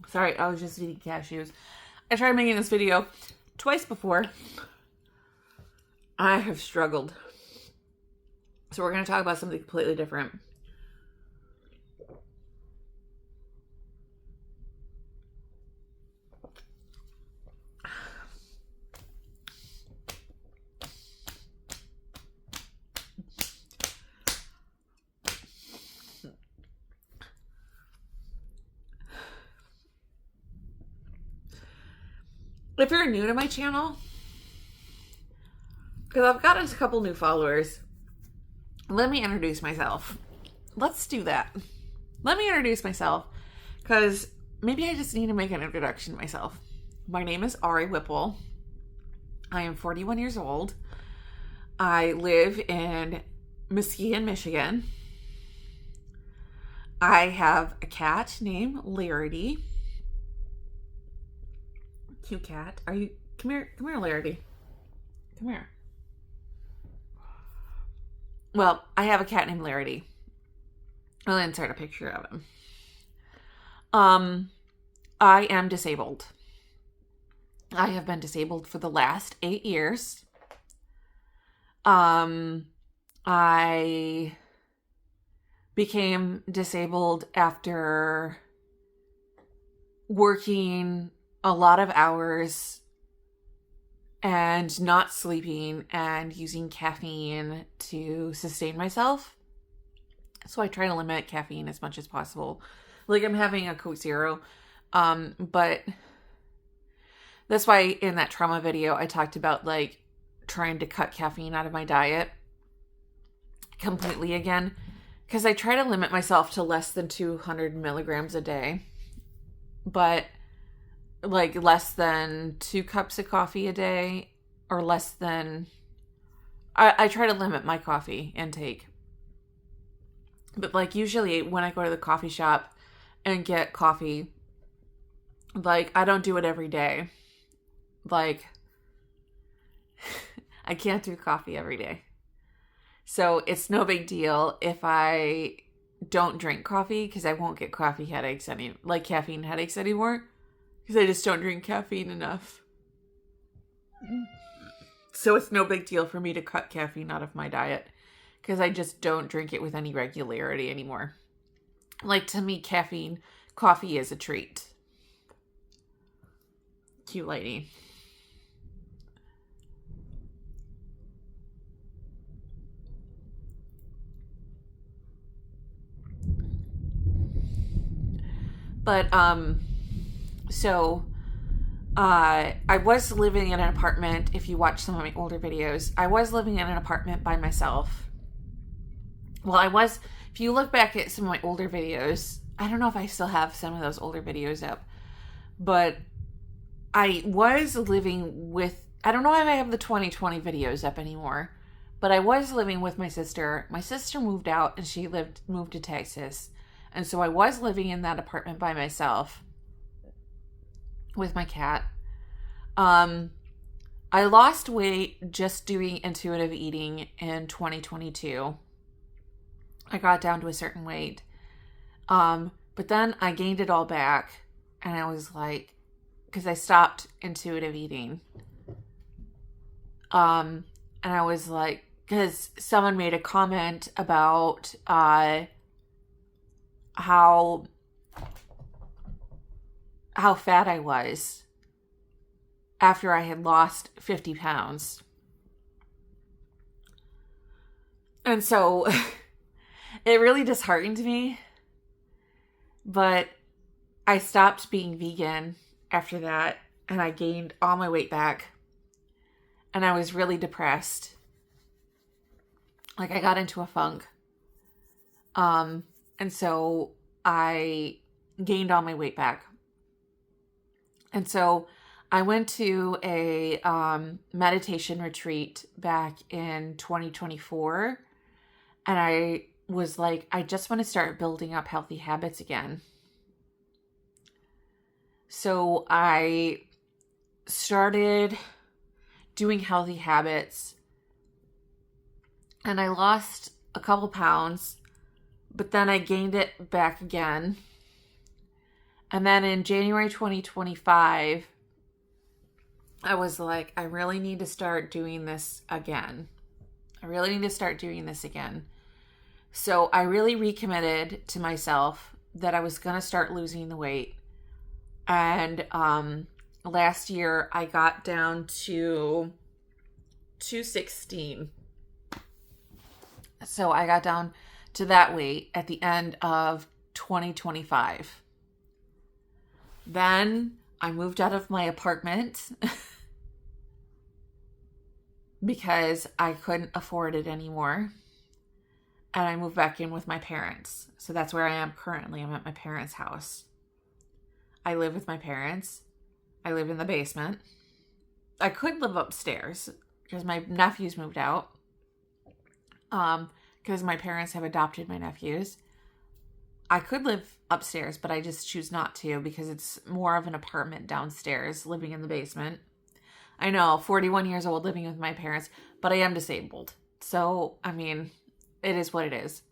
Sorry, I was just eating cashews. I tried making this video twice before. I have struggled. So we're going to talk about something completely different. If you're new to my channel, because I've gotten a couple new followers, let me introduce myself. Let's do that. Let me introduce myself, because maybe I just need to make an introduction to myself. My name is Ari Whipple. I am 41 years old. I live in Muskegon, Michigan. I have a cat named Larity. Cute cat. Are you? Come here, Larity. Come here. Well, I have a cat named Larity. I'll insert a picture of him. I am disabled. I have been disabled for the last 8 years. I became disabled after working a lot of hours and not sleeping and using caffeine to sustain myself. So I try to limit caffeine as much as possible. Like, I'm having a Coke Zero. But that's why in that trauma video, I talked about like trying to cut caffeine out of my diet completely again. Because I try to limit myself to less than 200 milligrams a day. But like less than 2 cups of coffee a day, or less than, I try to limit my coffee intake. But like usually when I go to the coffee shop and get coffee, like I don't do it every day. Like I can't do coffee every day. So it's no big deal if I don't drink coffee, because I won't get caffeine headaches anymore. Because I just don't drink caffeine enough. So it's no big deal for me to cut caffeine out of my diet. Because I just don't drink it with any regularity anymore. Like, to me, coffee is a treat. Cute lady. But, so, I was living in an apartment. If you watch some of my older videos, I was living in an apartment by myself. Well, if you look back at some of my older videos, I don't know if I still have some of those older videos up, but I was living with, I don't know if I have the 2020 videos up anymore, but I was living with my sister. My sister moved out and she moved to Texas. And so I was living in that apartment by myself with my cat. I lost weight just doing intuitive eating in 2022. I got down to a certain weight. But then I gained it all back. And I was like, because I stopped intuitive eating. And I was like, because someone made a comment about how fat I was after I had lost 50 pounds. And so it really disheartened me. But I stopped being vegan after that, and I gained all my weight back. And I was really depressed. Like, I got into a funk. And so I gained all my weight back. And so I went to a meditation retreat back in 2024. And I was like, I just want to start building up healthy habits again. So I started doing healthy habits. And I lost a couple pounds. But then I gained it back again. And then in January 2025, I was like, I really need to start doing this again. I really need to start doing this again. So I really recommitted to myself that I was going to start losing the weight. And last year I got down to 216. So I got down to that weight at the end of 2025. Then I moved out of my apartment because I couldn't afford it anymore. And I moved back in with my parents. So that's where I am currently. I'm at my parents' house. I live with my parents. I live in the basement. I could live upstairs because my nephews moved out. Because my parents have adopted my nephews. I could live upstairs, but I just choose not to because it's more of an apartment downstairs, living in the basement. I know, 41 years old, living with my parents, but I am disabled. So, I mean, it is what it is.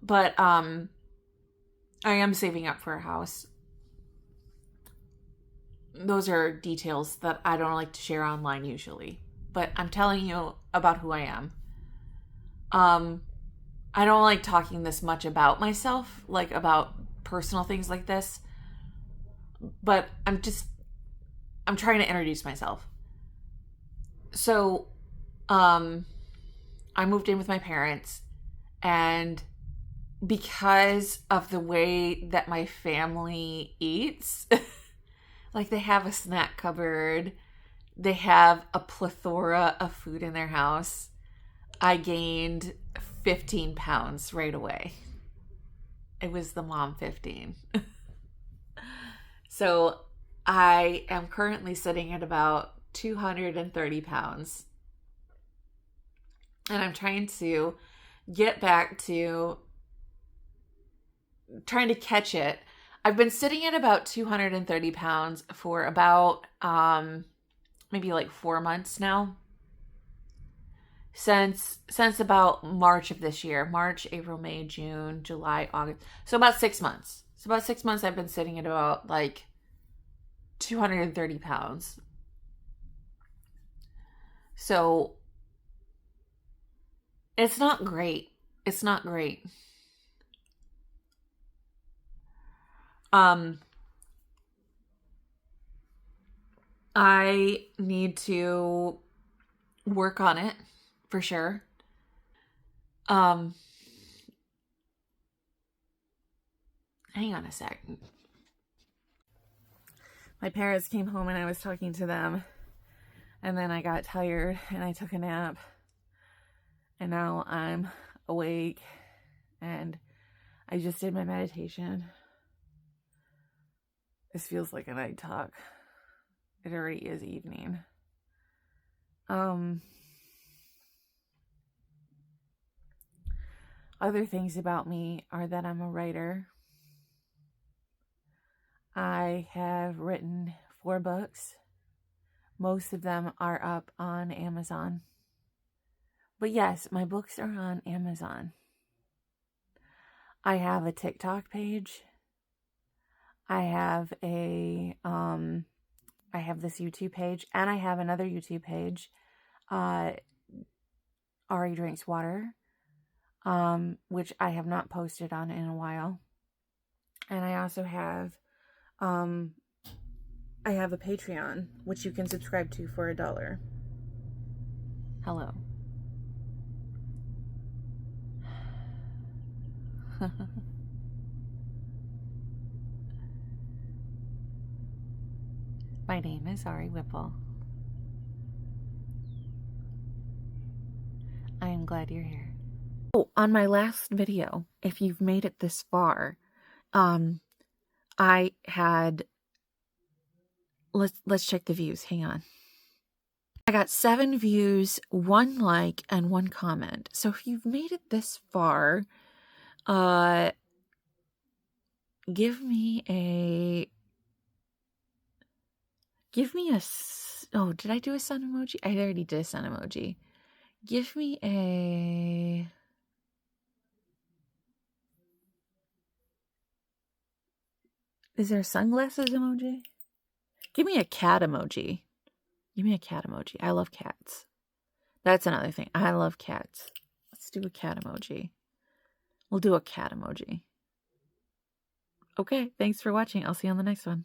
But I am saving up for a house. Those are details that I don't like to share online usually. But I'm telling you about who I am. I don't like talking this much about myself, like about personal things like this. But I'm trying to introduce myself. So, I moved in with my parents, and because of the way that my family eats, like they have a snack cupboard, they have a plethora of food in their house, I gained 15 pounds right away. It was the mom 15. So I am currently sitting at about 230 pounds. And I'm trying to get back to trying to catch it. I've been sitting at about 230 pounds for about maybe like 4 months now. Since about March of this year. March, April, May, June, July, August. So about 6 months. So about 6 months I've been sitting at about like 230 pounds. So it's not great. It's not great. I need to work on it for sure. Hang on a sec. My parents came home and I was talking to them, and then I got tired and I took a nap, and now I'm awake and I just did my meditation. This feels like a night talk. It already is evening. Other things about me are that I'm a writer. I have written 4 books. Most of them are up on Amazon. But yes, my books are on Amazon. I have a TikTok page. I have this YouTube page, and I have another YouTube page, Ari Drinks Water, which I have not posted on in a while. And I also have, I have a Patreon, which you can subscribe to for $1. Hello. My name is Ari Whipple. I am glad you're here. Oh, on my last video, if you've made it this far, I had, let's check the views. Hang on. I got 7 views, 1 like, and 1 comment. So if you've made it this far, give me a, oh, did I do a sun emoji? I already did a sun emoji. Give me a, Is there a sunglasses emoji? Give me a cat emoji. Give me a cat emoji. I love cats. That's another thing. I love cats. Let's do a cat emoji. We'll do a cat emoji. Okay, thanks for watching. I'll see you on the next one.